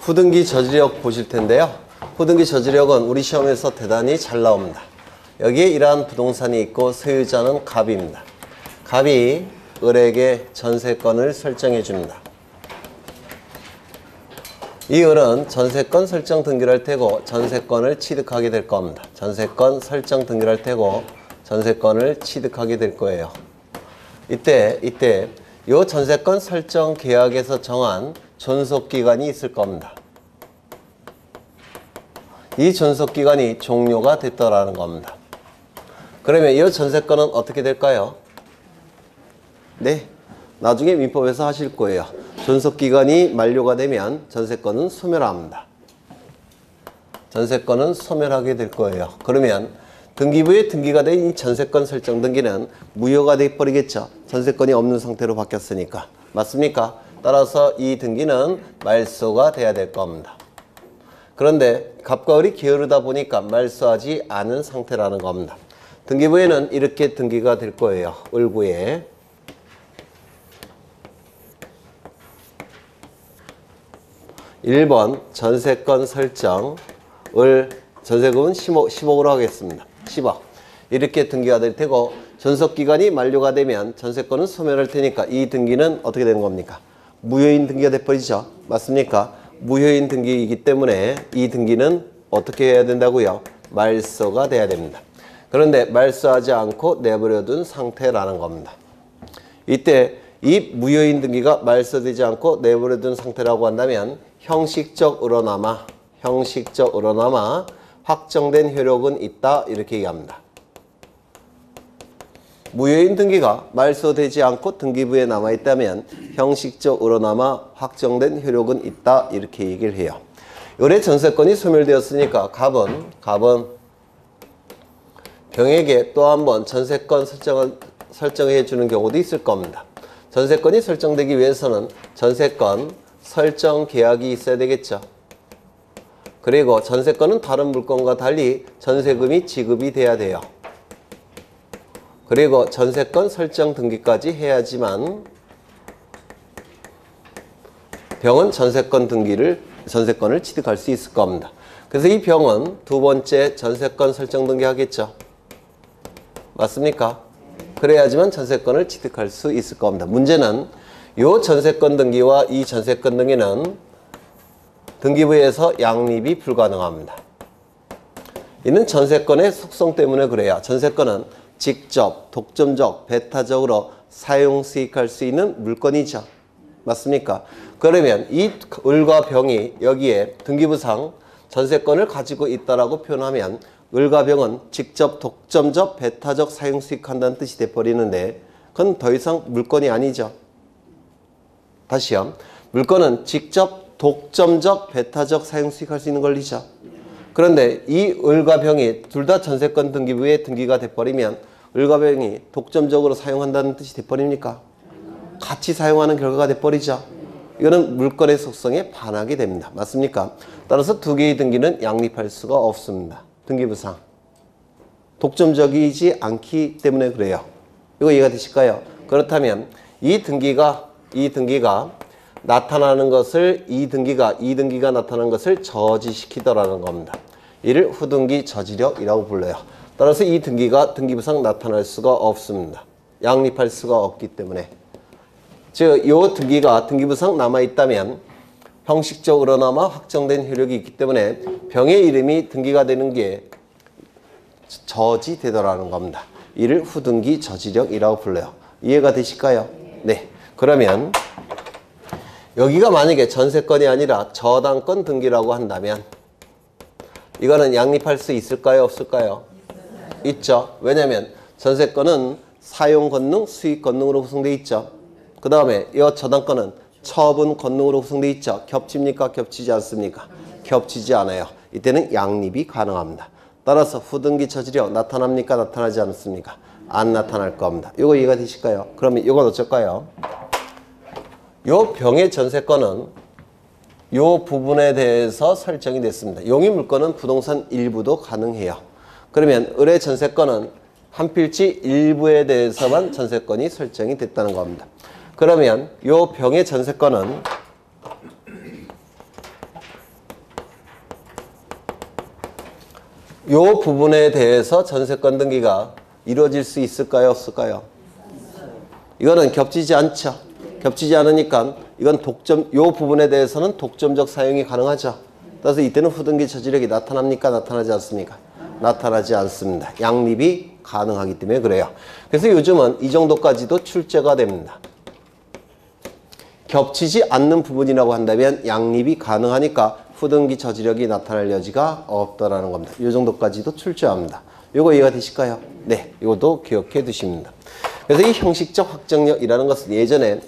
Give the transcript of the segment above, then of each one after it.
후등기 저지력 보실 텐데요. 후등기 저지력은 우리 시험에서 대단히 잘 나옵니다. 여기에 이러한 부동산이 있고 소유자는 갑입니다. 갑이 을에게 전세권을 설정해 줍니다. 이 을은 전세권 설정 등기를 할 테고 전세권을 취득하게 될 겁니다. 전세권 설정 등기를 할 테고 전세권을 취득하게 될 거예요. 이때 이 전세권 설정 계약에서 정한 존속기간이 있을 겁니다. 이 존속기간이 종료가 됐더라는 겁니다. 그러면 이 전세권은 어떻게 될까요? 네, 나중에 민법에서 하실 거예요. 존속기간이 만료가 되면 전세권은 소멸합니다. 전세권은 소멸하게 될 거예요. 그러면 등기부에 등기가 된 이 전세권 설정 등기는 무효가 돼버리겠죠. 전세권이 없는 상태로 바뀌었으니까. 맞습니까? 따라서 이 등기는 말소가 돼야 될 겁니다. 그런데 갑과 을이 게으르다 보니까 말소하지 않은 상태라는 겁니다. 등기부에는 이렇게 등기가 될 거예요. 을구에. (1번) 전세권 설정 을 전세금은 10억으로 하겠습니다. 10억 이렇게 등기가 될 테고 존속기간이 만료가 되면 전세권은 소멸할 테니까 이 등기는 어떻게 되는 겁니까? 무효인 등기가 돼버리죠. 맞습니까? 무효인 등기이기 때문에 이 등기는 어떻게 해야 된다고요? 말소가 돼야 됩니다. 그런데 말소하지 않고 내버려둔 상태라는 겁니다. 이때 이 무효인 등기가 말소되지 않고 내버려둔 상태라고 한다면 형식적으로 남아 확정된 효력은 있다 이렇게 얘기합니다. 무효인 등기가 말소되지 않고 등기부에 남아있다면 형식적으로 남아 확정된 효력은 있다 이렇게 얘기를 해요. 을의 전세권이 소멸되었으니까 갑은 병에게 또 한 번 전세권 설정해 주는 경우도 있을 겁니다. 전세권이 설정되기 위해서는 전세권 설정 계약이 있어야 되겠죠. 그리고 전세권은 다른 물건과 달리 전세금이 지급이 돼야 돼요. 그리고 전세권 설정 등기까지 해야지만 병은 전세권을 취득할 수 있을 겁니다. 그래서 이 병은 두 번째 전세권 설정 등기 하겠죠. 맞습니까? 그래야지만 전세권을 취득할 수 있을 겁니다. 문제는 이 전세권 등기와 이 전세권 등기는 등기부에서 양립이 불가능합니다. 이는 전세권의 속성 때문에 그래요. 전세권은 직접, 독점적, 배타적으로 사용, 수익할 수 있는 물건이죠. 맞습니까? 그러면 이 을과 병이 여기에 등기부상 전세권을 가지고 있다라고 표현하면 을과 병은 직접, 독점적, 배타적 사용, 수익한다는 뜻이 돼버리는데 그건 더 이상 물건이 아니죠. 다시요. 물건은 직접, 독점적, 배타적 사용, 수익할 수 있는 권리죠. 그런데 이 을과 병이 둘 다 전세권 등기부에 등기가 돼버리면 을과 병이 독점적으로 사용한다는 뜻이 돼버립니까? 같이 사용하는 결과가 돼버리죠. 이거는 물건의 속성에 반하게 됩니다. 맞습니까? 따라서 두 개의 등기는 양립할 수가 없습니다. 등기부상. 독점적이지 않기 때문에 그래요. 이거 이해가 되실까요? 그렇다면 이 등기가 나타나는 것을 이 등기가 나타나는 것을 저지시키더라는 겁니다. 이를 후등기 저지력이라고 불러요. 따라서 이 등기가 등기부상 나타날 수가 없습니다. 양립할 수가 없기 때문에. 즉, 이 등기가 등기부상 남아있다면 형식적으로나마 확정된 효력이 있기 때문에 병의 이름이 등기가 되는 게 저지되더라는 겁니다. 이를 후등기 저지력이라고 불러요. 이해가 되실까요? 네. 그러면 여기가 만약에 전세권이 아니라 저당권 등기라고 한다면 이거는 양립할 수 있을까요? 없을까요? 있죠. 왜냐하면 전세권은 사용 권능, 수익 권능으로 구성되어 있죠. 그 다음에 이 저당권은 처분 권능으로 구성되어 있죠. 겹칩니까? 겹치지 않습니까? 겹치지 않아요. 이때는 양립이 가능합니다. 따라서 후등기 저지력 나타납니까? 나타나지 않습니까? 안 나타날 겁니다. 이거 이해가 되실까요? 그러면 이건 어쩔까요? 요 병의 전세권은 요 부분에 대해서 설정이 됐습니다. 용의물건은 부동산 일부도 가능해요. 그러면 을의 전세권은 한 필지 일부에 대해서만 전세권이 설정이 됐다는 겁니다. 그러면 요 병의 전세권은 요 부분에 대해서 전세권 등기가 이루어질 수 있을까요? 없을까요? 이거는 겹치지 않죠. 겹치지 않으니까 이건 요 부분에 대해서는 독점적 사용이 가능하죠. 따라서 이때는 후등기 저지력이 나타납니까? 나타나지 않습니까? 나타나지 않습니다. 양립이 가능하기 때문에 그래요. 그래서 요즘은 이 정도까지도 출제가 됩니다. 겹치지 않는 부분이라고 한다면 양립이 가능하니까 후등기 저지력이 나타날 여지가 없다라는 겁니다. 이 정도까지도 출제합니다. 이거 이해가 되실까요? 네, 이것도 기억해 두십니다. 그래서 이 형식적 확정력이라는 것은 예전에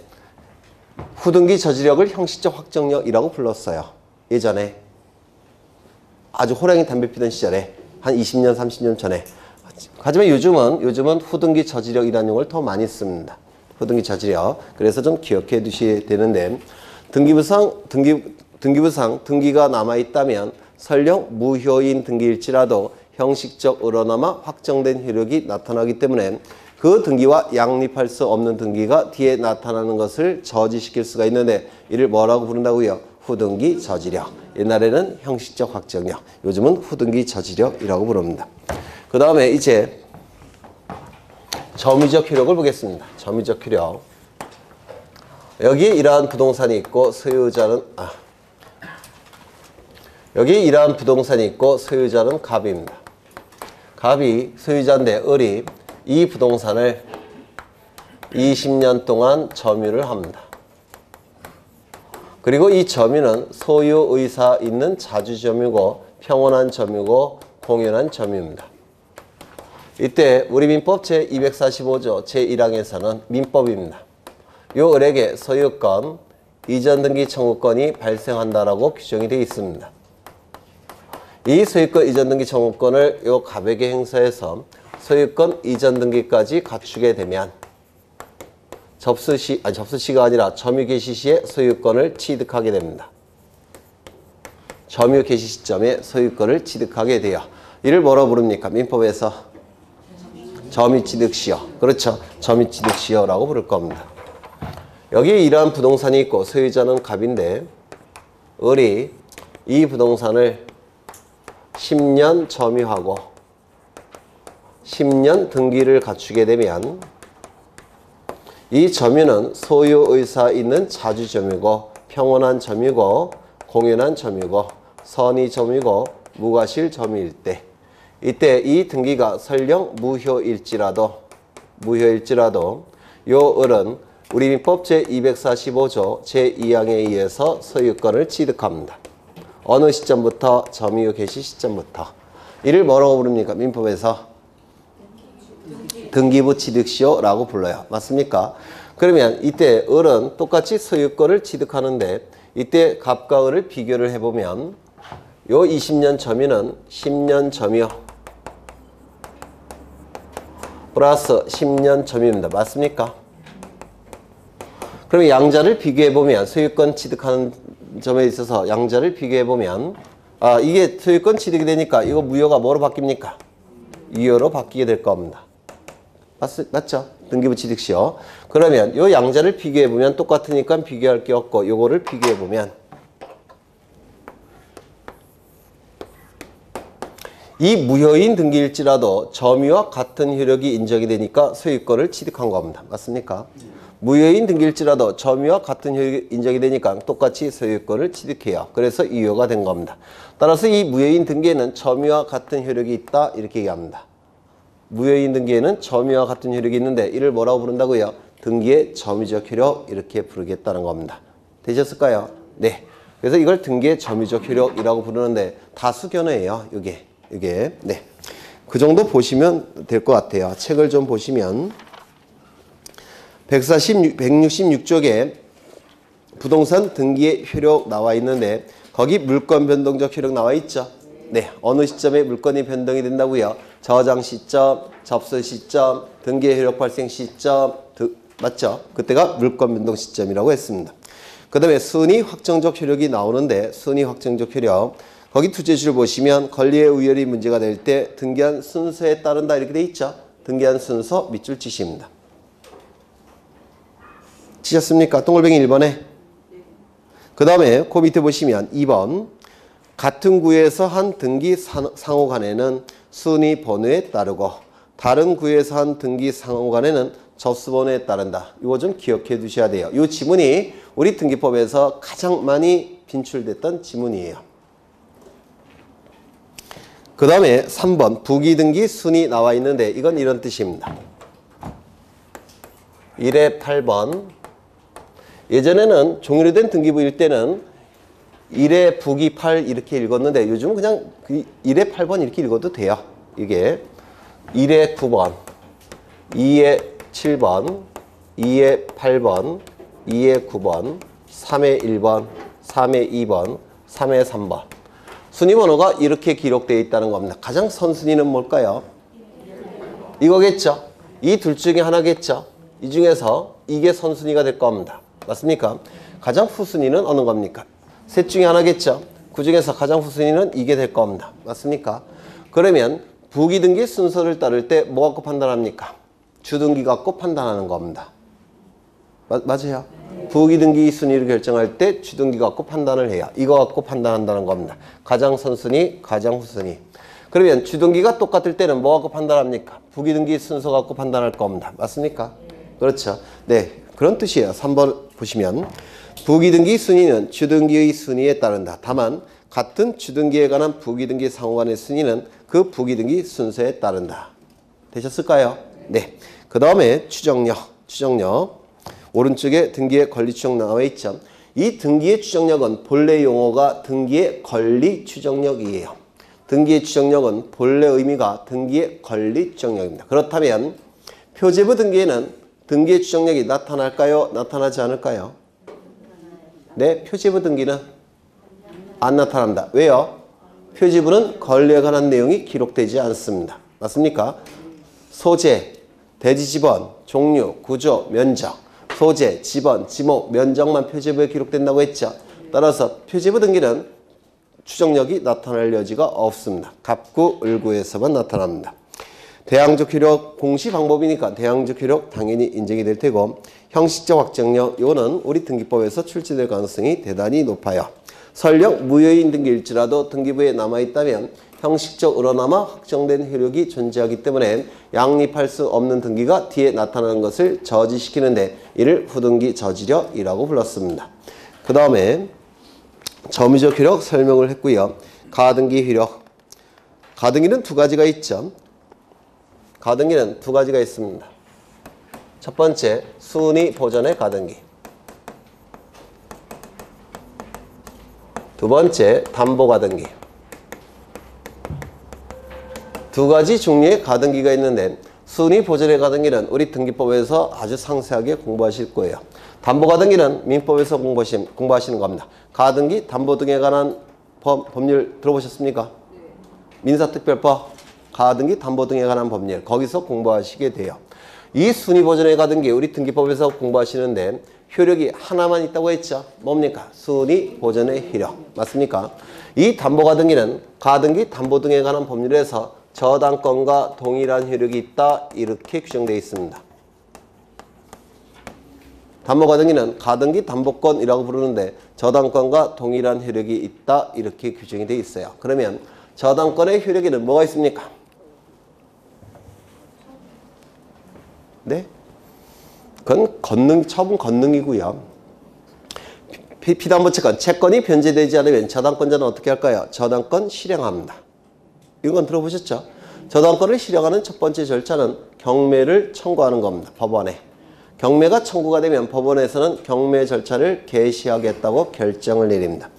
후등기 저지력을 형식적 확정력이라고 불렀어요. 예전에 아주 호랑이 담배 피던 시절에 한 20년, 30년 전에. 하지만 요즘은 후등기 저지력이라는 용어를 더 많이 씁니다. 후등기 저지력. 그래서 좀 기억해 두셔야 되는데 등기부상 등기가 남아있다면 설령 무효인 등기일지라도 형식적으로 남아 확정된 효력이 나타나기 때문에 그 등기와 양립할 수 없는 등기가 뒤에 나타나는 것을 저지시킬 수가 있는데 이를 뭐라고 부른다고요? 후등기 저지력. 옛날에는 형식적 확정력, 요즘은 후등기 저지력이라고 부릅니다. 그 다음에 이제 점유적 효력을 보겠습니다. 점유적 효력. 여기 이러한 부동산이 있고 소유자는 여기 이러한 부동산이 있고 소유자는 갑입니다. 갑이 소유자인데 을이 이 부동산을 20년 동안 점유를 합니다. 그리고 이 점유는 소유 의사 있는 자주 점유고 평온한 점유고 공연한 점유입니다. 이때 우리 민법 제245조 제1항에서는 민법입니다. 요 을에게 소유권, 이전 등기 청구권이 발생한다라고 규정이 되어 있습니다. 이 소유권 이전 등기 청구권을 요 갑에게 행사해서 소유권 이전 등기까지 갖추게 되면 접수시가 아니라 점유 개시 시에 소유권을 취득하게 됩니다. 점유 개시 시점에 소유권을 취득하게 돼요. 이를 뭐라고 부릅니까? 민법에서 점유 취득 시효. 그렇죠. 점유 취득 시효라고 부를 겁니다. 여기 이러한 부동산이 있고 소유자는 갑인데 을이 이 부동산을 10년 점유하고 10년 등기를 갖추게 되면 이 점유는 소유 의사 있는 자주 점유고 평온한 점유고 공연한 점유고 선의 점유고 무과실 점유일 때 이때 이 등기가 설령 무효일지라도 요 을은 우리 민법 제245조 제2항에 의해서 소유권을 취득합니다. 어느 시점부터? 점유 개시 시점부터. 이를 뭐라고 부릅니까? 민법에서 등기부 취득시효라고 불러요. 맞습니까? 그러면 이때 을은 똑같이 소유권을 취득하는데 이때 갑과 을을 비교를 해보면 요 20년 점유는 10년 점유 플러스 10년 점유입니다. 맞습니까? 그럼 양자를 비교해보면 소유권 취득하는 점에 있어서 양자를 비교해보면 이게 소유권 취득이 되니까 이거 무효가 뭐로 바뀝니까? 유효로 바뀌게 될 겁니다. 맞죠? 등기부 취득시효. 그러면 요 양자를 비교해보면 똑같으니까 비교할 게 없고 요거를 비교해보면 이 무효인 등기일지라도 점유와 같은 효력이 인정이 되니까 소유권을 취득한 겁니다. 맞습니까? 무효인 등기일지라도 점유와 같은 효력이 인정이 되니까 똑같이 소유권을 취득해요. 그래서 유효가 된 겁니다. 따라서 이 무효인 등기에는 점유와 같은 효력이 있다 이렇게 얘기합니다. 무효인 등기에는 점유와 같은 효력이 있는데 이를 뭐라고 부른다고요? 등기의 점유적 효력 이렇게 부르겠다는 겁니다. 되셨을까요? 네. 그래서 이걸 등기의 점유적 효력이라고 부르는데 다수 견해예요. 이게. 네. 그 정도 보시면 될 것 같아요. 책을 좀 보시면 166쪽에 부동산 등기의 효력 나와 있는데 거기 물권 변동적 효력 나와 있죠. 네. 어느 시점에 물건이 변동이 된다고요? 저장 시점, 접수 시점, 등기의 효력 발생 시점, 맞죠? 그때가 물권 변동 시점이라고 했습니다. 그 다음에 순위 확정적 효력이 나오는데 순위 확정적 효력 거기 투제줄 보시면 권리의 우열이 문제가 될 때 등기한 순서에 따른다 이렇게 돼 있죠. 등기한 순서 밑줄 치십니다. 치셨습니까? 동글뱅이 1번에. 그 다음에 그 밑에 보시면 2번 같은 구에서 한 등기 상호 간에는 순위 번호에 따르고 다른 구에서 한 등기 상호 간에는 접수 번호에 따른다. 이거 좀 기억해 두셔야 돼요. 이 지문이 우리 등기법에서 가장 많이 빈출됐던 지문이에요. 그 다음에 3번 부기등기 순위 나와 있는데 이건 이런 뜻입니다. 1에 8번 예전에는 종이로 된 등기부일 때는 1에 부기 8 이렇게 읽었는데 요즘은 그냥 1에 8번 이렇게 읽어도 돼요. 이게 1에 9번, 2에 7번, 2에 8번, 2에 9번, 3에 1번, 3에 2번, 3에 3번. 순위번호가 이렇게 기록되어 있다는 겁니다. 가장 선순위는 뭘까요? 이거겠죠. 이 둘 중에 하나겠죠. 이 중에서 이게 선순위가 될 겁니다. 맞습니까? 가장 후순위는 어느 겁니까? 셋 중에 하나겠죠. 그 중에서 가장 후순위는 이게 될 겁니다. 맞습니까? 그러면 부기등기 순서를 따를 때 뭐 갖고 판단합니까? 주등기 갖고 판단하는 겁니다. 맞아요? 부기등기 순위를 결정할 때 주등기 갖고 판단을 해요. 이거 갖고 판단한다는 겁니다. 가장 선순위, 가장 후순위. 그러면 주등기가 똑같을 때는 뭐 갖고 판단합니까? 부기등기 순서 갖고 판단할 겁니다. 맞습니까? 그렇죠. 네, 그런 뜻이에요. 3번 보시면 부기등기 순위는 주등기의 순위에 따른다. 다만 같은 주등기에 관한 부기등기 상호간의 순위는 그 부기등기 순서에 따른다. 되셨을까요? 네. 그 다음에 추정력. 오른쪽에 등기의 권리 추정 나와 있죠. 이 등기의 추정력은 본래 용어가 등기의 권리 추정력이에요. 등기의 추정력은 본래 의미가 등기의 권리 추정력입니다. 그렇다면 표제부 등기에는 등기의 추정력이 나타날까요? 나타나지 않을까요? 네, 표제부 등기는 안 나타난다. 왜요? 표제부는 권리에 관한 내용이 기록되지 않습니다. 맞습니까? 소재, 대지 지번, 종류, 구조, 면적. 소재, 지번, 지목, 면적만 표제부에 기록된다고 했죠. 따라서 표제부 등기는 추정력이 나타날 여지가 없습니다. 갑구, 을구에서만 나타납니다. 대항적 효력 공시 방법이니까 대항적 효력 당연히 인정이 될 테고 형식적 확정력 이거는 우리 등기법에서 출제될 가능성이 대단히 높아요. 설령 무효인 등기일지라도 등기부에 남아있다면 형식적으로 남아 확정된 효력이 존재하기 때문에 양립할 수 없는 등기가 뒤에 나타나는 것을 저지시키는데 이를 후등기 저지력이라고 불렀습니다. 그 다음에 점유적 효력 설명을 했고요. 가등기 효력. 가등기는 두 가지가 있죠. 가등기는 두 가지가 있습니다. 첫 번째, 순위 보전의 가등기. 두 번째, 담보 가등기. 두 가지 종류의 가등기가 있는데 순위 보전의 가등기는 우리 등기법에서 아주 상세하게 공부하실 거예요. 담보 가등기는 민법에서 공부하시는 겁니다. 가등기, 담보 등에 관한 법률 들어보셨습니까? 민사특별법, 가등기, 담보 등에 관한 법률 거기서 공부하시게 돼요. 이 순위 보전의 가등기 우리 등기법에서 공부하시는데 효력이 하나만 있다고 했죠. 뭡니까? 순위 보전의 효력. 맞습니까? 이 담보 가등기는 가등기, 담보 등에 관한 법률에서 저당권과 동일한 효력이 있다 이렇게 규정되어 있습니다. 담보 가등기는 가등기 담보권이라고 부르는데 저당권과 동일한 효력이 있다 이렇게 규정이 되어 있어요. 그러면 저당권의 효력에는 뭐가 있습니까? 네? 그건 처분 권능이고요. 피담보 채권이 변제되지 않으면 저당권자는 어떻게 할까요? 저당권 실행합니다. 이건 들어보셨죠? 저당권을 실행하는 첫 번째 절차는 경매를 청구하는 겁니다. 법원에. 경매가 청구가 되면 법원에서는 경매 절차를 개시하겠다고 결정을 내립니다.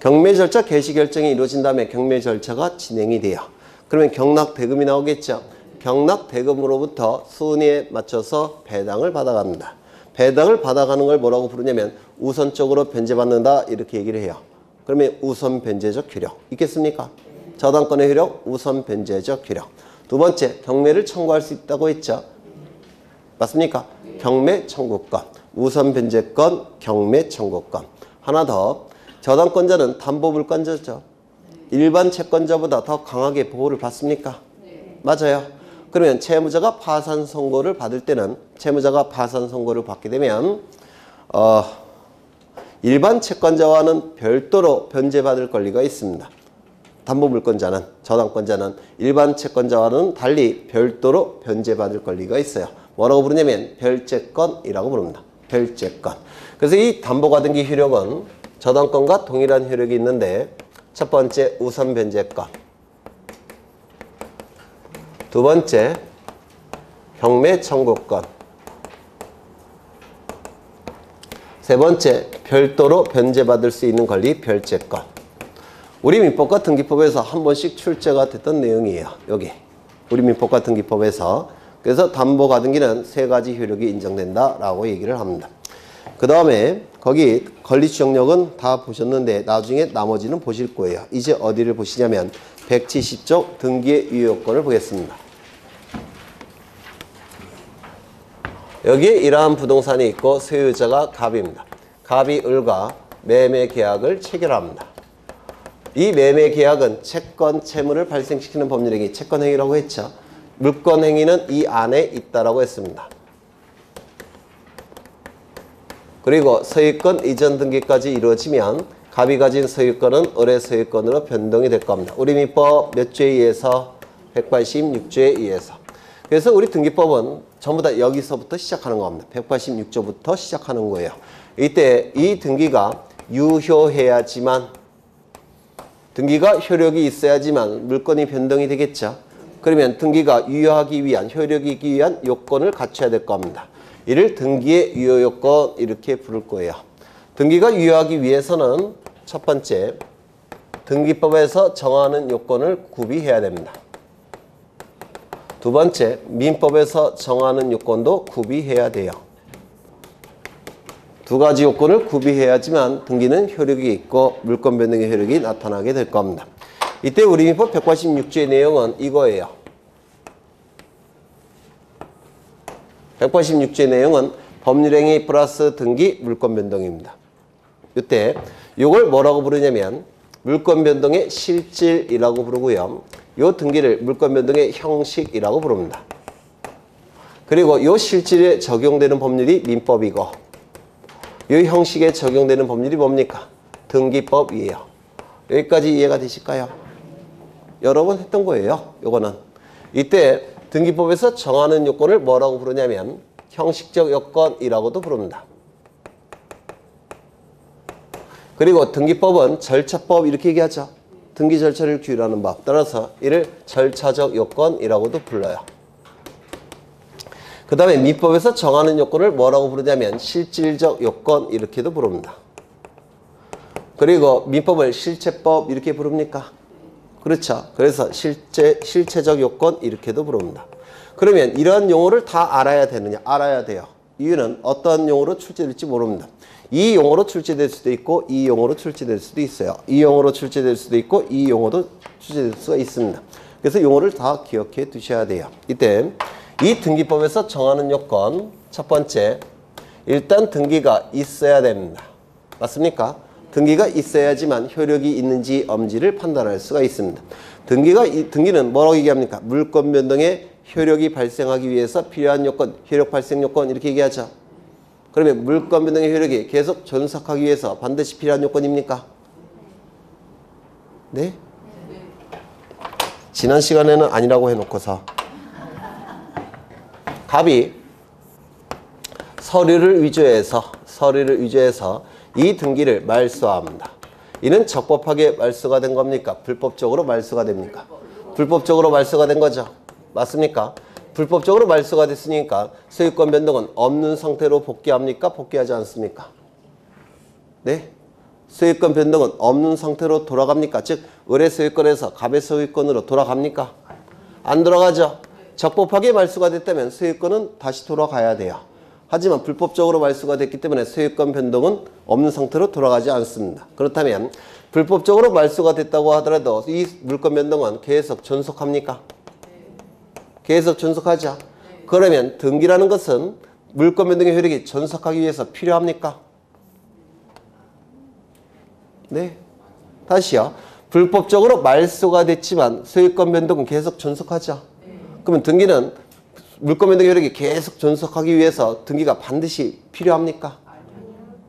경매 절차 개시 결정이 이루어진 다음에 경매 절차가 진행이 돼요. 그러면 경락대금이 나오겠죠? 경락대금으로부터 순위에 맞춰서 배당을 받아갑니다. 배당을 받아가는 걸 뭐라고 부르냐면 우선적으로 변제받는다 이렇게 얘기를 해요. 그러면 우선 변제적 효력 있겠습니까? 저당권의 효력, 우선 변제적 효력. 두 번째, 경매를 청구할 수 있다고 했죠. 맞습니까? 경매 청구권, 우선 변제권, 경매 청구권. 하나 더, 저당권자는 담보물권자죠. 일반 채권자보다 더 강하게 보호를 받습니까? 맞아요. 그러면 채무자가 파산 선고를 받을 때는 채무자가 파산 선고를 받게 되면 일반 채권자와는 별도로 변제받을 권리가 있습니다. 담보물권자는, 저당권자는 일반 채권자와는 달리 별도로 변제받을 권리가 있어요. 뭐라고 부르냐면 별채권이라고 부릅니다. 별채권. 그래서 이 담보가등기 효력은 저당권과 동일한 효력이 있는데, 첫 번째 우선 변제권, 두 번째 경매 청구권, 세 번째 별도로 변제받을 수 있는 권리 별채권. 우리 민법과 등기법에서 한 번씩 출제가 됐던 내용이에요. 여기 우리 민법과 등기법에서. 그래서 담보가등기는 세 가지 효력이 인정된다라고 얘기를 합니다. 그 다음에 거기 권리추정력은 다 보셨는데 나중에 나머지는 보실 거예요. 이제 어디를 보시냐면 170조 등기의 유효권을 보겠습니다. 여기에 이러한 부동산이 있고 소유자가 갑입니다. 갑이 을과 매매 계약을 체결합니다. 이 매매 계약은 채권, 채무를 발생시키는 법률행위, 채권행위라고 했죠. 물권행위는 이 안에 있다라고 했습니다. 그리고 소유권 이전 등기까지 이루어지면 갑이 가진 소유권은 을의 소유권으로 변동이 될 겁니다. 우리 민법 몇 조에 의해서? 186조에 의해서. 그래서 우리 등기법은 전부 다 여기서부터 시작하는 겁니다. 186조부터 시작하는 거예요. 이때 이 등기가 유효해야지만, 등기가 효력이 있어야지만 물건이 변동이 되겠죠. 그러면 등기가 유효하기 위한, 효력이 있기 위한 요건을 갖춰야 될 겁니다. 이를 등기의 유효 요건 이렇게 부를 거예요. 등기가 유효하기 위해서는 첫 번째, 등기법에서 정하는 요건을 구비해야 됩니다. 두 번째, 민법에서 정하는 요건도 구비해야 돼요. 두 가지 요건을 구비해야지만 등기는 효력이 있고 물권 변동의 효력이 나타나게 될 겁니다. 이때 우리 민법 186조의 내용은 이거예요. 186조의 내용은 법률행위 플러스 등기 물권 변동입니다. 이때 이걸 뭐라고 부르냐면 물권 변동의 실질이라고 부르고요. 이 등기를 물권 변동의 형식이라고 부릅니다. 그리고 이 실질에 적용되는 법률이 민법이고, 이 형식에 적용되는 법률이 뭡니까? 등기법이에요. 여기까지 이해가 되실까요? 여러 번 했던 거예요. 요거는. 이때 등기법에서 정하는 요건을 뭐라고 부르냐면 형식적 요건이라고도 부릅니다. 그리고 등기법은 절차법 이렇게 얘기하죠. 등기 절차를 규율하는 법. 따라서 이를 절차적 요건이라고도 불러요. 그 다음에 민법에서 정하는 요건을 뭐라고 부르냐면 실질적 요건 이렇게도 부릅니다. 그리고 민법을 실체법 이렇게 부릅니까? 그렇죠. 그래서 실체적 요건 이렇게도 부릅니다. 그러면 이러한 용어를 다 알아야 되느냐? 알아야 돼요. 이유는 어떤 용어로 출제될지 모릅니다. 이 용어로 출제될 수도 있고 이 용어로 출제될 수도 있어요. 이 용어로 출제될 수도 있고 이 용어도 출제될 수가 있습니다. 그래서 용어를 다 기억해 두셔야 돼요. 이때 이 등기법에서 정하는 요건, 첫 번째, 일단 등기가 있어야 됩니다. 맞습니까? 등기가 있어야지만 효력이 있는지 없는지를 판단할 수가 있습니다. 등기는 뭐라고 얘기합니까? 물권 변동의 효력이 발생하기 위해서 필요한 요건, 효력 발생 요건 이렇게 얘기하죠. 그러면 물권 변동의 효력이 계속 존속하기 위해서 반드시 필요한 요건입니까? 네? 지난 시간에는 아니라고 해놓고서 갑이 서류를 위조해서 이 등기를 말소합니다. 이는 적법하게 말소가 된 겁니까? 불법적으로 말소가 됩니까? 불법적으로 말소가 된 거죠. 맞습니까? 불법적으로 말소가 됐으니까 소유권 변동은 없는 상태로 복귀합니까? 복귀하지 않습니까? 네? 소유권 변동은 없는 상태로 돌아갑니까? 즉 을의 소유권에서 갑의 소유권으로 돌아갑니까? 안 돌아가죠. 적법하게 말소가 됐다면 소유권은 다시 돌아가야 돼요. 하지만 불법적으로 말소가 됐기 때문에 소유권 변동은 없는 상태로 돌아가지 않습니다. 그렇다면 불법적으로 말소가 됐다고 하더라도 이 물권 변동은 계속 존속합니까? 계속 존속하죠. 그러면 등기라는 것은 물권 변동의 효력이 존속하기 위해서 필요합니까? 네. 다시요. 불법적으로 말소가 됐지만 소유권 변동은 계속 존속하죠. 그러면 등기는 물권 변동의 효력이 계속 존속하기 위해서 등기가 반드시 필요합니까?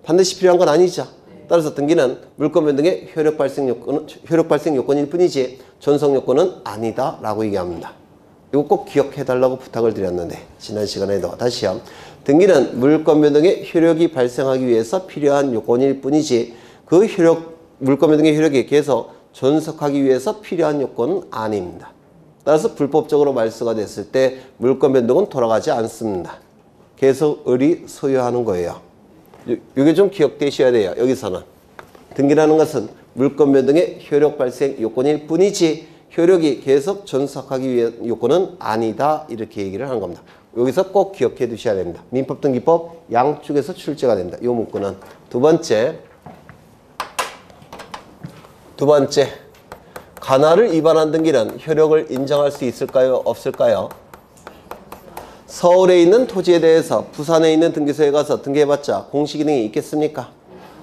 반드시 필요한 건 아니죠. 따라서 등기는 물권 변동의 효력 발생 요건일 뿐이지 존속 요건은 아니다라고 얘기합니다. 이거 꼭 기억해달라고 부탁을 드렸는데 지난 시간에도 다시요. 등기는 물권 변동의 효력이 발생하기 위해서 필요한 요건일 뿐이지 그 물권 변동의 효력이 계속 존속하기 위해서 필요한 요건은 아닙니다. 따라서 불법적으로 말소가 됐을 때 물권 변동은 돌아가지 않습니다. 계속 을이 소유하는 거예요. 이게 좀 기억되셔야 돼요. 여기서는 등기라는 것은 물권 변동의 효력 발생 요건일 뿐이지 효력이 계속 존속하기 위한 요건은 아니다 이렇게 얘기를 하는 겁니다. 여기서 꼭 기억해 두셔야 됩니다. 민법 등기법 양쪽에서 출제가 됩니다. 이 문구는 두 번째 관할을 위반한 등기는 효력을 인정할 수 있을까요? 없을까요? 서울에 있는 토지에 대해서 부산에 있는 등기소에 가서 등기해봤자 공시 기능이 있겠습니까?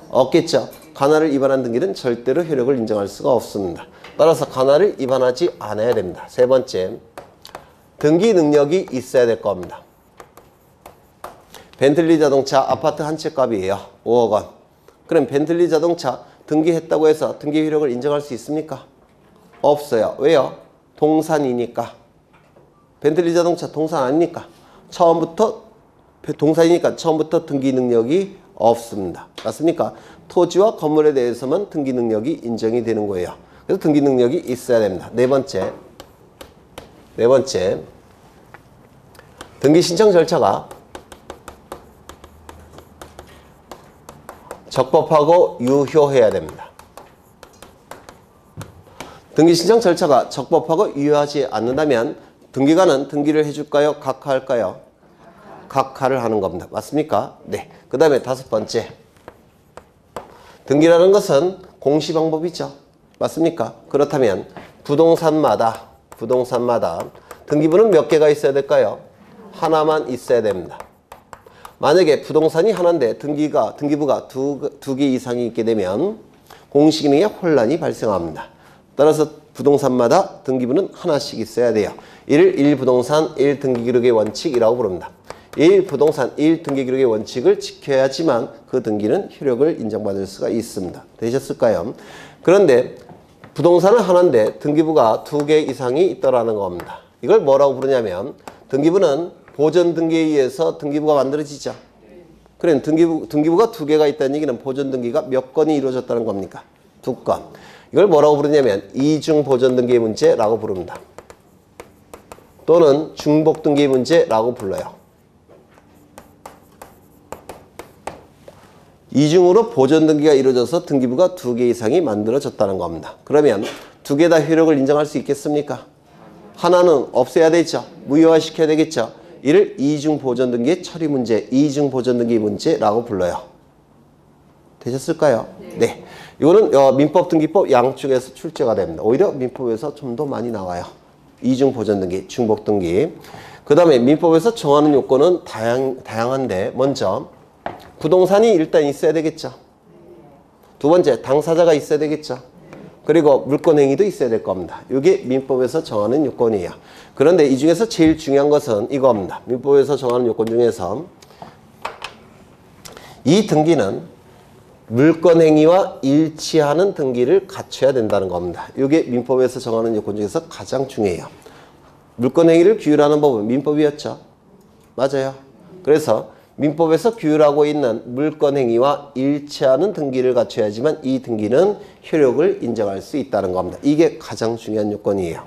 없겠죠. 관할을 위반한 등기는 절대로 효력을 인정할 수가 없습니다. 따라서 관할을 위반하지 않아야 됩니다. 세 번째, 등기 능력이 있어야 될 겁니다. 벤틀리 자동차 아파트 한 채 값이에요. 5억 원. 그럼 벤틀리 자동차 등기했다고 해서 등기 효력을 인정할 수 있습니까? 없어요. 왜요? 동산이니까. 벤틀리 자동차 동산 아닙니까? 처음부터 동산이니까 처음부터 등기 능력이 없습니다. 맞습니까? 토지와 건물에 대해서만 등기 능력이 인정이 되는 거예요. 그래서 등기 능력이 있어야 됩니다. 네 번째, 등기 신청 절차가 적법하고 유효해야 됩니다. 등기 신청 절차가 적법하고 유효하지 않는다면 등기관은 등기를 해줄까요? 각하할까요? 각하를 하는 겁니다. 맞습니까? 네. 그 다음에 다섯 번째, 등기라는 것은 공시 방법이죠. 맞습니까? 그렇다면 부동산마다 등기부는 몇 개가 있어야 될까요? 하나만 있어야 됩니다. 만약에 부동산이 하나인데 등기부가 두 개 이상이 있게 되면 공시 기능에 혼란이 발생합니다. 따라서 부동산마다 등기부는 하나씩 있어야 돼요. 이를 1부동산 1등기기록의 원칙이라고 부릅니다. 1부동산 1등기기록의 원칙을 지켜야지만 그 등기는 효력을 인정받을 수가 있습니다. 되셨을까요? 그런데 부동산은 하나인데 등기부가 두 개 이상이 있더라는 겁니다. 이걸 뭐라고 부르냐면 등기부는 보존등기에 의해서 등기부가 만들어지죠. 그럼 등기부가 두 개가 있다는 얘기는 보존등기가 몇 건이 이루어졌다는 겁니까? 두 건. 이걸 뭐라고 부르냐면 이중 보존등기의 문제라고 부릅니다. 또는 중복등기의 문제라고 불러요. 이중으로 보존등기가 이루어져서 등기부가 두 개 이상이 만들어졌다는 겁니다. 그러면 두 개 다 효력을 인정할 수 있겠습니까? 하나는 없애야 되죠. 무효화시켜야 되겠죠. 이를 이중보존등기의 처리 문제, 이중보존등기 문제라고 불러요. 되셨을까요? 네. 이거는 민법 등기법 양쪽에서 출제가 됩니다. 오히려 민법에서 좀 더 많이 나와요. 이중보존등기, 중복등기. 그 다음에 민법에서 정하는 요건은 다양한데 먼저 부동산이 일단 있어야 되겠죠. 두 번째, 당사자가 있어야 되겠죠. 그리고 물권행위도 있어야 될 겁니다. 이게 민법에서 정하는 요건이에요. 그런데 이 중에서 제일 중요한 것은 이겁니다. 민법에서 정하는 요건 중에서 이 등기는 물권행위와 일치하는 등기를 갖춰야 된다는 겁니다. 이게 민법에서 정하는 요건 중에서 가장 중요해요. 물권행위를 규율하는 법은 민법이었죠. 맞아요. 그래서 민법에서 규율하고 있는 물권행위와 일치하는 등기를 갖춰야지만 이 등기는 효력을 인정할 수 있다는 겁니다. 이게 가장 중요한 요건이에요.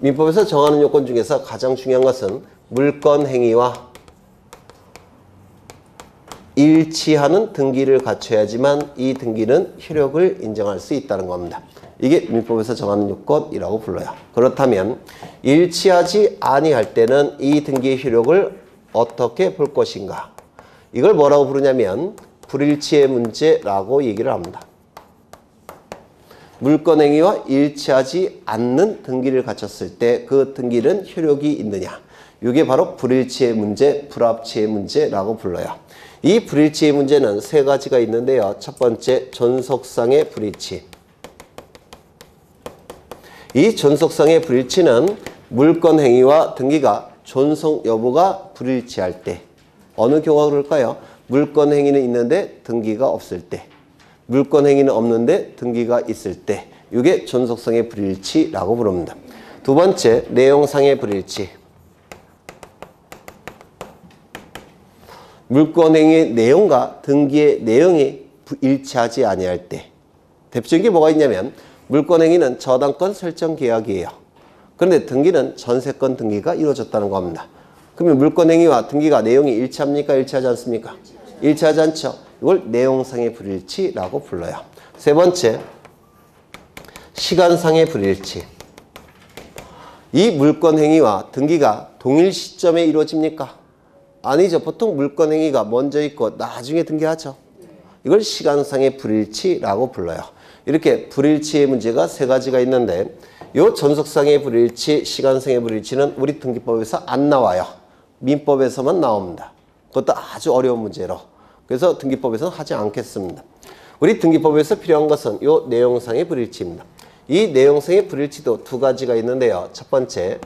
민법에서 정하는 요건 중에서 가장 중요한 것은 물권행위와 일치하는 등기를 갖춰야지만 이 등기는 효력을 인정할 수 있다는 겁니다. 이게 민법에서 정하는 요건이라고 불러요. 그렇다면 일치하지 아니할 때는 이 등기의 효력을 어떻게 볼 것인가? 이걸 뭐라고 부르냐면 불일치의 문제라고 얘기를 합니다. 물권행위와 일치하지 않는 등기를 갖췄을 때 그 등기는 효력이 있느냐? 이게 바로 불일치의 문제, 불합치의 문제라고 불러요. 이 불일치의 문제는 세 가지가 있는데요. 첫 번째, 존속상의 불일치. 이 존속상의 불일치는 물권행위와 등기가 존속 여부가 불일치할 때 어느 경우가 그럴까요? 물권 행위는 있는데 등기가 없을 때, 물권 행위는 없는데 등기가 있을 때, 이게 존속성의 불일치라고 부릅니다. 두 번째, 내용상의 불일치. 물권 행위의 내용과 등기의 내용이 일치하지 아니할 때, 대표적인 게 뭐가 있냐면 물권 행위는 저당권 설정 계약이에요. 그런데 등기는 전세권 등기가 이루어졌다는 겁니다. 그러면 물권 행위와 등기가 내용이 일치합니까? 일치하지 않습니까? 일치하지 않죠. 이걸 내용상의 불일치라고 불러요. 세 번째, 시간상의 불일치. 이 물권 행위와 등기가 동일 시점에 이루어집니까? 아니죠. 보통 물권 행위가 먼저 있고 나중에 등기하죠. 이걸 시간상의 불일치라고 불러요. 이렇게 불일치의 문제가 세 가지가 있는데 이 전속상의 불일치, 시간상의 불일치는 우리 등기법에서 안 나와요. 민법에서만 나옵니다. 그것도 아주 어려운 문제로. 그래서 등기법에서는 하지 않겠습니다. 우리 등기법에서 필요한 것은 이 내용상의 불일치입니다. 이 내용상의 불일치도 두 가지가 있는데요. 첫 번째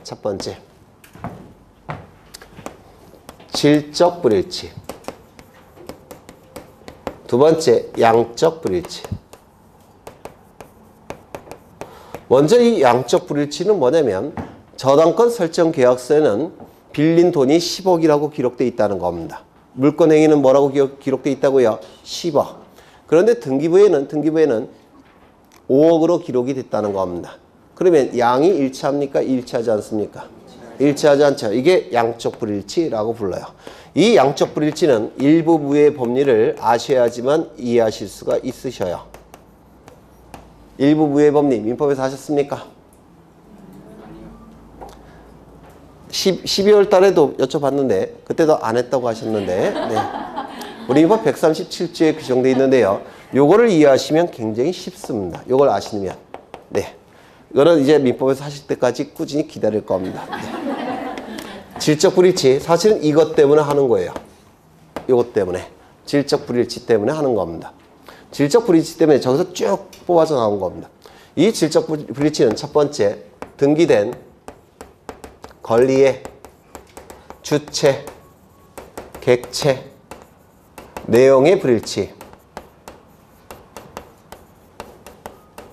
질적 불일치. 두 번째, 양적 불일치. 먼저 이 양적 불일치는 뭐냐면 저당권 설정 계약서에는 빌린 돈이 10억이라고 기록되어 있다는 겁니다. 물권 행위는 뭐라고 기록되어 있다고요? 10억. 그런데 등기부에는 5억으로 기록이 됐다는 겁니다. 그러면 양이 일치합니까? 일치하지 않습니까? 일치하지 않죠. 이게 양적 불일치라고 불러요. 이 양적 불일치는 일부 부의 법리를 아셔야지만 이해하실 수가 있으셔요. 일부 부의 법리 민법에서 하셨습니까? 12월 달에도 여쭤봤는데 그때도 안 했다고 하셨는데 네. 우리 민법 137조에 규정되어 있는데요. 요거를 이해하시면 굉장히 쉽습니다. 요걸 아시면. 네. 이거는 이제 민법에서 하실 때까지 꾸준히 기다릴 겁니다. 네. 질적 불일치. 사실은 이것 때문에 하는 거예요. 요것 때문에. 질적 불일치 때문에 하는 겁니다. 질적 불일치 때문에 저기서 쭉 뽑아서 나온 겁니다. 이 질적 불일치는 첫 번째, 등기된 권리의 주체, 객체, 내용의 불일치.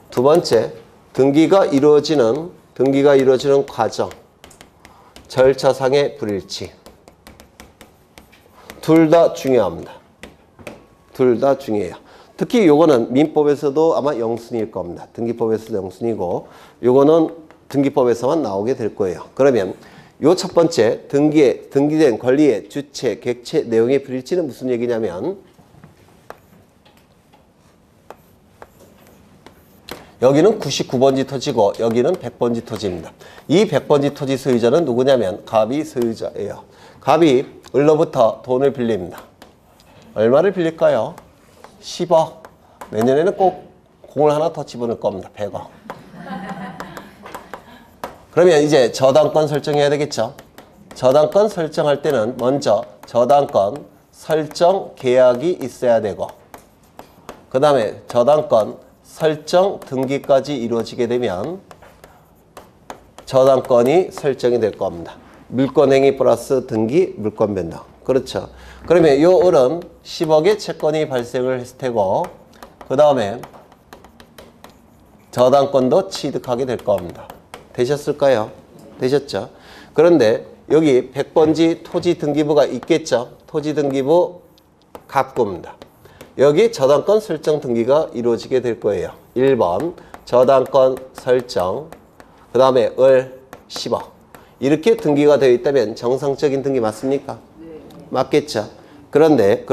두 번째, 등기가 이루어지는 과정, 절차상의 불일치. 둘 다 중요합니다. 둘 다 중요해요. 특히 요거는 민법에서도 아마 영순일 겁니다. 등기법에서도 영순이고 요거는 등기법에서만 나오게 될 거예요. 그러면 요 첫 번째 등기된 권리의 주체, 객체, 내용의 불일치는 무슨 얘기냐면 여기는 99번지 토지고 여기는 100번지 토지입니다. 이 100번지 토지 소유자는 누구냐면 갑이 소유자예요. 갑이 을로부터 돈을 빌립니다. 얼마를 빌릴까요? 10억. 내년에는 꼭 공을 하나 더 집어넣을 겁니다. 100억. 그러면 이제 저당권 설정해야 되겠죠. 저당권 설정할 때는 먼저 저당권 설정 계약이 있어야 되고 그 다음에 저당권 설정 등기까지 이루어지게 되면 저당권이 설정이 될 겁니다. 물권행위 플러스 등기, 물권 변동. 그렇죠. 그러면 이 을은 10억의 채권이 발생을 했을 테고 그 다음에 저당권도 취득하게 될 겁니다. 되셨을까요? 되셨죠? 그런데 여기 100번지 토지 등기부가 있겠죠? 토지 등기부 갑구입니다. 여기 저당권 설정 등기가 이루어지게 될 거예요. 1번 저당권 설정, 그 다음에 을 10억. 이렇게 등기가 되어 있다면 정상적인 등기 맞습니까? 네. 맞겠죠? 그런데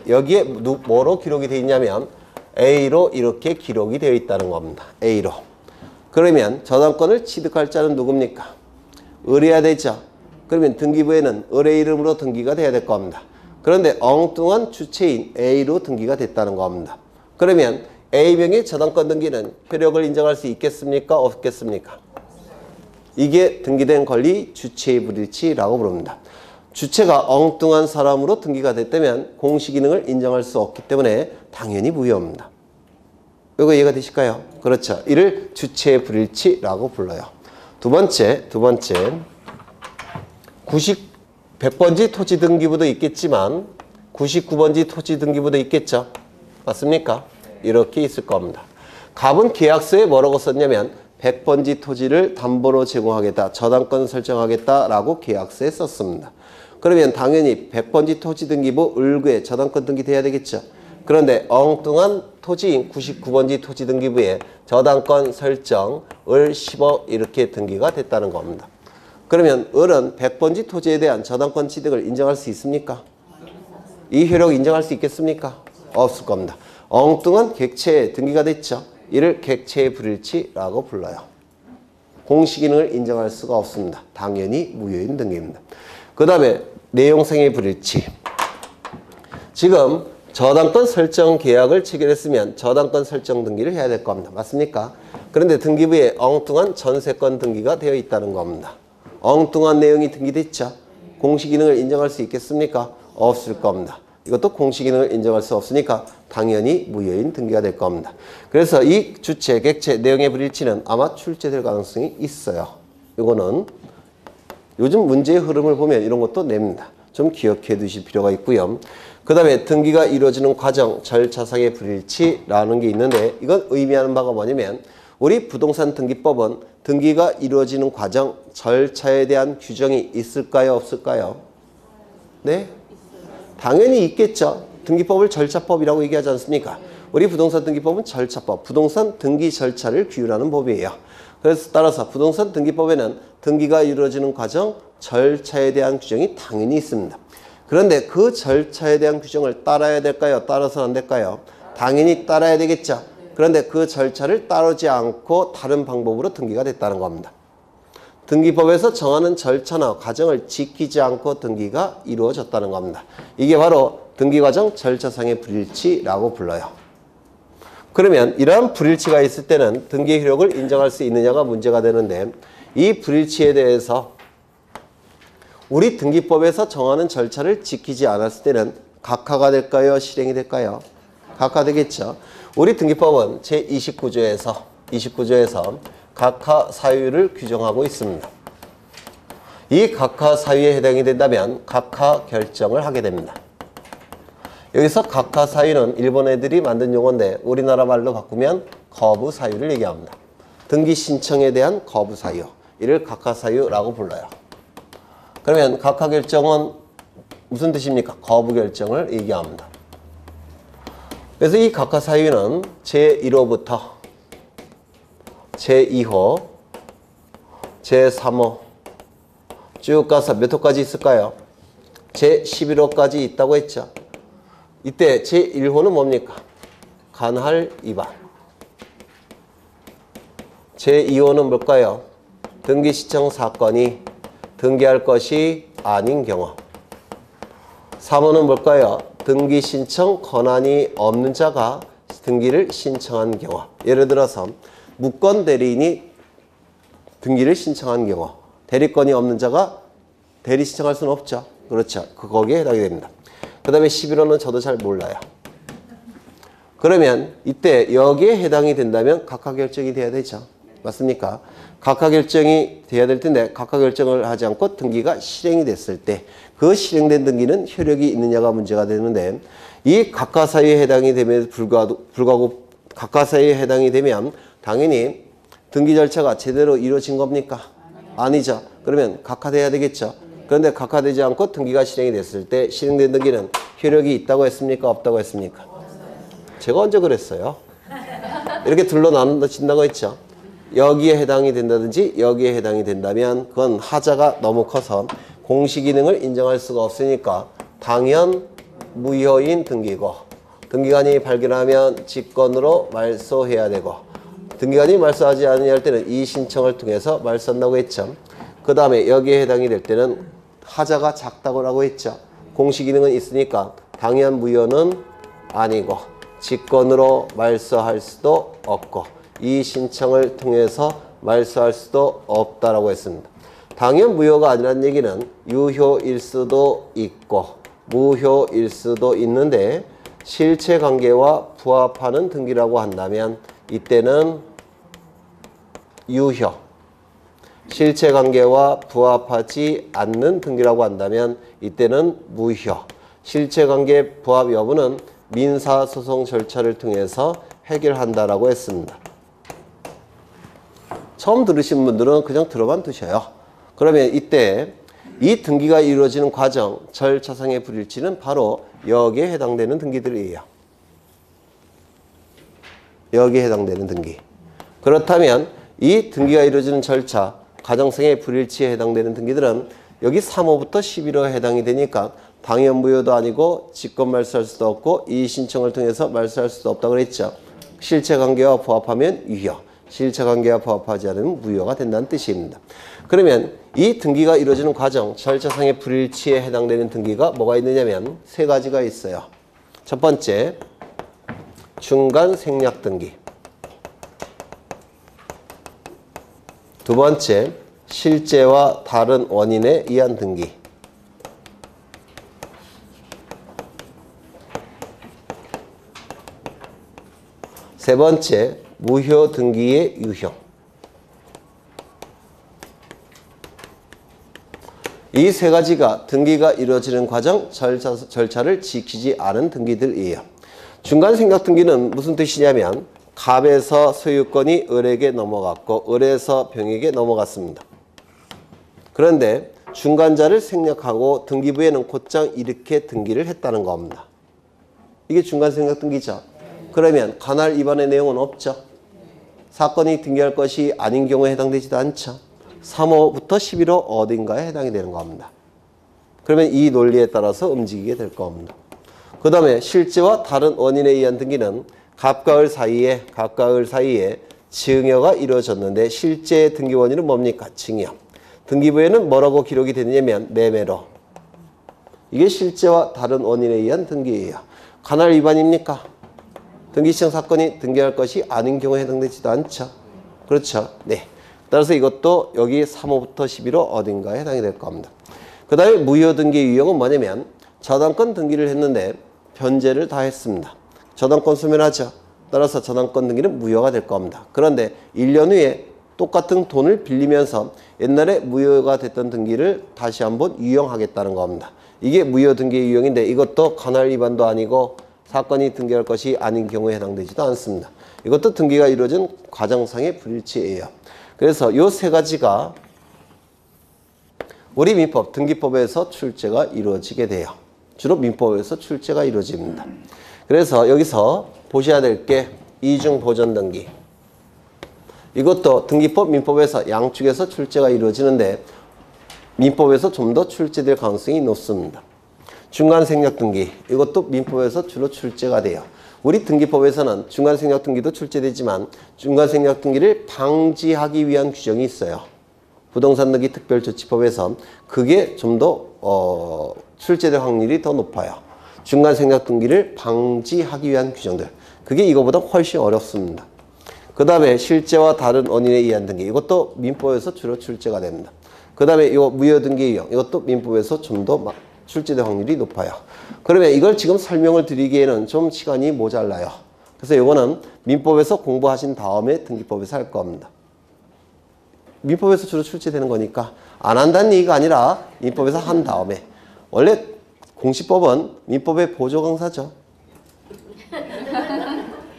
여기에 뭐로 기록이 되어 있냐면 A로 이렇게 기록이 되어 있다는 겁니다. A로. 그러면 저당권을 취득할 자는 누굽니까? 을이어야 되죠. 그러면 등기부에는 을의 이름으로 등기가 돼야 될 겁니다. 그런데 엉뚱한 주체인 A로 등기가 됐다는 겁니다. 그러면 A명의 저당권 등기는 효력을 인정할 수 있겠습니까? 없겠습니까? 이게 등기된 권리 주체의 불일치라고 부릅니다. 주체가 엉뚱한 사람으로 등기가 됐다면 공시기능을 인정할 수 없기 때문에 당연히 무효입니다. 이거 이해가 되실까요? 그렇죠. 이를 주체의 불일치라고 불러요. 두 번째 100번지 토지 등기부도 있겠지만 99번지 토지 등기부도 있겠죠. 맞습니까? 이렇게 있을 겁니다. 갑은 계약서에 뭐라고 썼냐면 100번지 토지를 담보로 제공하겠다. 저당권 설정하겠다라고 계약서에 썼습니다. 그러면 당연히 100번지 토지 등기부 을구에 저당권 등기돼야 되겠죠. 그런데 엉뚱한 토지인 99번지 토지 등기부에 저당권 설정 을 10억 이렇게 등기가 됐다는 겁니다. 그러면 을은 100번지 토지에 대한 저당권 취득을 인정할 수 있습니까? 이 효력 인정할 수 있겠습니까? 없을 겁니다. 엉뚱한 객체에 등기가 됐죠. 이를 객체의 불일치라고 불러요. 공시기능을 인정할 수가 없습니다. 당연히 무효인 등기입니다. 그 다음에 내용상의 불일치. 지금 저당권 설정 계약을 체결했으면 저당권 설정 등기를 해야 될 겁니다. 맞습니까? 그런데 등기부에 엉뚱한 전세권 등기가 되어 있다는 겁니다. 엉뚱한 내용이 등기됐죠. 공시기능을 인정할 수 있겠습니까? 없을 겁니다. 이것도 공시기능을 인정할 수 없으니까 당연히 무효인 등기가 될 겁니다. 그래서 이 주체, 객체, 내용의 불일치는 아마 출제될 가능성이 있어요. 이거는 요즘 문제의 흐름을 보면 이런 것도 냅니다. 좀 기억해 두실 필요가 있고요. 그 다음에 등기가 이루어지는 과정, 절차상의 불일치라는 게 있는데 이건 의미하는 바가 뭐냐면 우리 부동산 등기법은 등기가 이루어지는 과정, 절차에 대한 규정이 있을까요? 없을까요? 네? 당연히 있겠죠. 등기법을 절차법이라고 얘기하지 않습니까? 우리 부동산 등기법은 절차법, 부동산 등기 절차를 규율하는 법이에요. 그래서 따라서 부동산 등기법에는 등기가 이루어지는 과정, 절차에 대한 규정이 당연히 있습니다. 그런데 그 절차에 대한 규정을 따라야 될까요? 따라서는 안 될까요? 당연히 따라야 되겠죠. 그런데 그 절차를 따르지 않고 다른 방법으로 등기가 됐다는 겁니다. 등기법에서 정하는 절차나 과정을 지키지 않고 등기가 이루어졌다는 겁니다. 이게 바로 등기과정 절차상의 불일치라고 불러요. 그러면 이러한 불일치가 있을 때는 등기 효력을 인정할 수 있느냐가 문제가 되는데 이 불일치에 대해서 우리 등기법에서 정하는 절차를 지키지 않았을 때는 각하가 될까요? 실행이 될까요? 각하되겠죠. 우리 등기법은 제29조에서 각하 사유를 규정하고 있습니다. 이 각하 사유에 해당이 된다면 각하 결정을 하게 됩니다. 여기서 각하 사유는 일본 애들이 만든 용어인데 우리나라 말로 바꾸면 거부 사유를 얘기합니다. 등기 신청에 대한 거부 사유, 이를 각하 사유라고 불러요. 그러면 각하 결정은 무슨 뜻입니까? 거부 결정을 얘기합니다. 그래서 이 각하 사유는 제1호부터 제2호, 제3호 쭉 가서 몇 호까지 있을까요? 제11호까지 있다고 했죠. 이때 제1호는 뭡니까? 간할 위반. 제2호는 뭘까요? 등기 신청 사건이 등기할 것이 아닌 경우. 3호는 뭘까요? 등기 신청 권한이 없는 자가 등기를 신청한 경우. 예를 들어서 무권 대리인이 등기를 신청한 경우 대리권이 없는 자가 대리 신청할 수는 없죠. 그렇죠. 거기에 해당이 됩니다. 그 다음에 11호는 저도 잘 몰라요. 그러면 이때 여기에 해당이 된다면 각하 결정이 돼야 되죠. 맞습니까? 각하 결정이 돼야 될 텐데 각하 결정을 하지 않고 등기가 실행이 됐을 때 그 실행된 등기는 효력이 있느냐가 문제가 되는데 이 각하 사유에 해당이 됨에도 불구하고 각하 사유에 해당이 되면 당연히 등기 절차가 제대로 이루어진 겁니까? 아니죠. 그러면 각하돼야 되겠죠. 그런데 각하되지 않고 등기가 실행이 됐을 때 실행된 등기는 효력이 있다고 했습니까? 없다고 했습니까? 제가 언제 그랬어요? 이렇게 둘로 나눠진다고 했죠. 여기에 해당이 된다든지 여기에 해당이 된다면 그건 하자가 너무 커서 공시기능을 인정할 수가 없으니까 당연 무효인 등기고 등기관이 발견하면 직권으로 말소해야 되고 등기관이 말소하지 않느냐 할 때는 이 신청을 통해서 말소한다고 했죠. 그 다음에 여기에 해당이 될 때는 하자가 작다고 했죠. 공시기능은 있으니까 당연 무효는 아니고 직권으로 말소할 수도 없고 이 신청을 통해서 말소할 수도 없다라고 했습니다. 당연 무효가 아니라는 얘기는 유효일 수도 있고 무효일 수도 있는데 실체관계와 부합하는 등기라고 한다면 이때는 유효, 실체관계와 부합하지 않는 등기라고 한다면 이때는 무효, 실체관계 부합 여부는 민사소송 절차를 통해서 해결한다라고 했습니다. 처음 들으신 분들은 그냥 들어만 두셔요. 그러면 이때 이 등기가 이루어지는 과정, 절차상의 불일치는 바로 여기에 해당되는 등기들이에요. 여기에 해당되는 등기. 그렇다면 이 등기가 이루어지는 절차, 과정상의 불일치에 해당되는 등기들은 여기 3호부터 11호에 해당이 되니까 당연 무효도 아니고 직권 말소할 수도 없고 이의신청을 통해서 말소할 수도 없다고 그랬죠. 실체관계와 부합하면 유효, 실체관계와 부합하지 않으면 무효가 된다는 뜻입니다. 그러면 이 등기가 이루어지는 과정, 절차상의 불일치에 해당되는 등기가 뭐가 있느냐면 세 가지가 있어요. 첫 번째, 중간 생략 등기. 두 번째, 실제와 다른 원인에 의한 등기. 세 번째, 무효 등기의 유효. 이 세 가지가 등기가 이루어지는 과정, 절차를 지키지 않은 등기들이에요. 중간 생략 등기는 무슨 뜻이냐면 갑에서 소유권이 을에게 넘어갔고 을에서 병에게 넘어갔습니다. 그런데 중간자를 생략하고 등기부에는 곧장 이렇게 등기를 했다는 겁니다. 이게 중간 생략 등기죠. 그러면 관할 위반의 내용은 없죠. 사건이 등기할 것이 아닌 경우에 해당되지도 않죠. 3호부터 11호 어딘가에 해당이 되는 겁니다. 그러면 이 논리에 따라서 움직이게 될 겁니다. 그 다음에 실제와 다른 원인에 의한 등기는 갑과 을 사이에 증여가 이루어졌는데 실제의 등기 원인은 뭡니까? 증여. 등기부에는 뭐라고 기록이 되느냐면 매매로. 이게 실제와 다른 원인에 의한 등기예요. 관할 위반입니까? 등기시청 사건이 등기할 것이 아닌 경우에 해당되지도 않죠. 그렇죠? 네. 따라서 이것도 여기 3호부터 11호 어딘가에 해당이 될 겁니다. 그 다음에 무효 등기 유형은 뭐냐면 저당권 등기를 했는데 변제를 다 했습니다. 저당권 소멸하죠. 따라서 저당권 등기는 무효가 될 겁니다. 그런데 1년 후에 똑같은 돈을 빌리면서 옛날에 무효가 됐던 등기를 다시 한번 유용하겠다는 겁니다. 이게 무효 등기 유형인데 이것도 관할 위반도 아니고 사건이 등기할 것이 아닌 경우에 해당되지도 않습니다. 이것도 등기가 이루어진 과정상의 불일치예요. 그래서 이 세 가지가 우리 민법, 등기법에서 출제가 이루어지게 돼요. 주로 민법에서 출제가 이루어집니다. 그래서 여기서 보셔야 될 게 이중보전 등기. 이것도 등기법, 민법에서 양측에서 출제가 이루어지는데 민법에서 좀 더 출제될 가능성이 높습니다. 중간 생략 등기. 이것도 민법에서 주로 출제가 돼요. 우리 등기법에서는 중간 생략 등기도 출제되지만 중간 생략 등기를 방지하기 위한 규정이 있어요. 부동산 등기 특별조치법에서 그게 좀 더 출제될 확률이 더 높아요. 중간 생략 등기를 방지하기 위한 규정들. 그게 이거보다 훨씬 어렵습니다. 그 다음에 실제와 다른 원인에 의한 등기. 이것도 민법에서 주로 출제가 됩니다. 그 다음에 이 무효 등기 유형. 이것도 민법에서 좀 더 출제될 확률이 높아요. 그러면 이걸 지금 설명을 드리기에는 좀 시간이 모자라요. 그래서 이거는 민법에서 공부하신 다음에 등기법에서 할 겁니다. 민법에서 주로 출제되는 거니까 안 한다는 얘기가 아니라 민법에서 한 다음에. 원래 공시법은 민법의 보조 강사죠.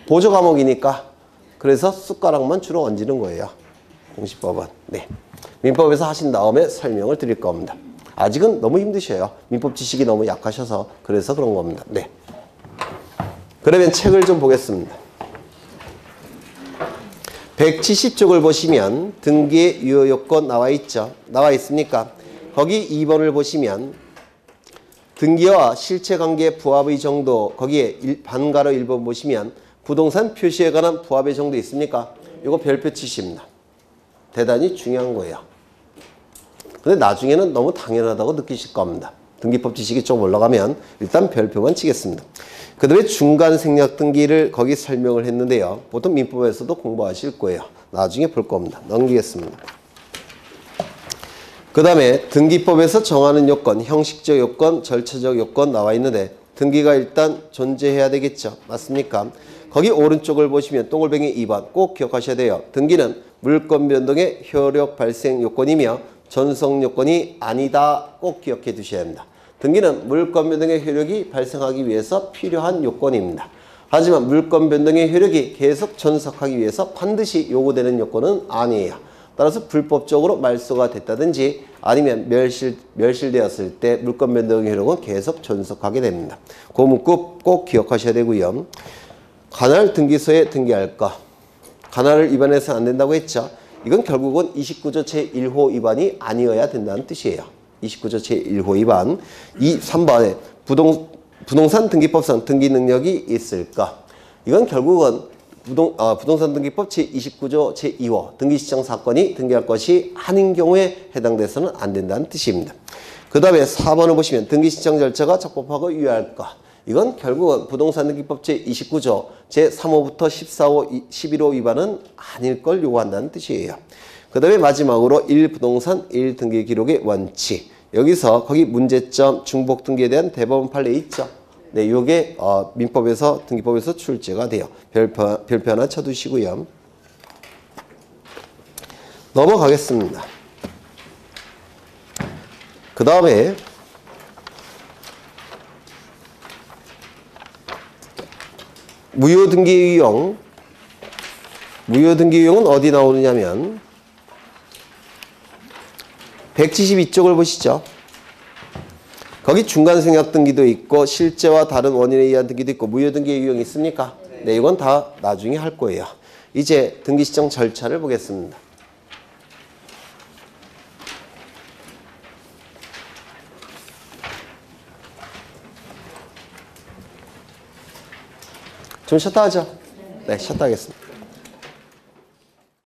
보조 과목이니까. 그래서 숟가락만 주로 얹는 거예요. 공시법은. 네. 민법에서 하신 다음에 설명을 드릴 겁니다. 아직은 너무 힘드셔요. 민법 지식이 너무 약하셔서 그래서 그런 겁니다. 네. 그러면 책을 좀 보겠습니다. 170쪽을 보시면 등기의 유효 요건 나와 있죠. 나와 있습니까? 거기 2번을 보시면 등기와 실체관계 부합의 정도 거기에 반가로 1번 보시면 부동산 표시에 관한 부합의 정도 있습니까? 이거 별표 치십니다. 대단히 중요한 거예요. 근데 나중에는 너무 당연하다고 느끼실 겁니다. 등기법 지식이 좀 올라가면 일단 별표만 치겠습니다. 그 다음에 중간 생략 등기를 거기 설명을 했는데요. 보통 민법에서도 공부하실 거예요. 나중에 볼 겁니다. 넘기겠습니다. 그 다음에 등기법에서 정하는 요건, 형식적 요건, 절차적 요건 나와 있는데 등기가 일단 존재해야 되겠죠. 맞습니까? 거기 오른쪽을 보시면 동글뱅이 2번 꼭 기억하셔야 돼요. 등기는 물권 변동의 효력 발생 요건이며 전속 요건이 아니다. 꼭 기억해 두셔야 합니다. 등기는 물권 변동의 효력이 발생하기 위해서 필요한 요건입니다. 하지만 물권 변동의 효력이 계속 존속하기 위해서 반드시 요구되는 요건은 아니에요. 따라서 불법적으로 말소가 됐다든지 아니면 멸실되었을 때 물권 변동의 효력은 계속 존속하게 됩니다. 그 문구 꼭 기억하셔야 되고요. 관할 등기소에 등기할 거. 관할을 위반해서는 안 된다고 했죠. 이건 결국은 29조 제1호 위반이 아니어야 된다는 뜻이에요. 29조 제1호 위반. 3번에 부동산 등기법상 등기 능력이 있을까? 이건 결국은 부동산 등기법 제29조 제2호 등기시정 사건이 등기할 것이 아닌 경우에 해당돼서는 안 된다는 뜻입니다. 그 다음에 4번을 보시면 등기시정 절차가 적법하고 유효할까? 이건 결국은 부동산 등기법 제29조 제3호부터 14호, 11호 위반은 아닐 걸 요구한다는 뜻이에요. 그 다음에 마지막으로 1부동산 1등기 기록의 원칙. 여기서 거기 문제점 중복 등기에 대한 대법원 판례 있죠. 네, 요게 민법에서 등기법에서 출제가 돼요. 별표 하나 쳐두시고요. 넘어가겠습니다. 그 다음에 무효등기 유형. 무효등기 유형은 어디 나오느냐면 172쪽을 보시죠. 거기 중간 생략 등기도 있고 실제와 다른 원인에 의한 등기도 있고 무효등기 유형이 있습니까? 네, 이건 다 나중에 할 거예요. 이제 등기 시정 절차를 보겠습니다. 좀 쉬었다 하죠? 네, 쉬었다 하겠습니다.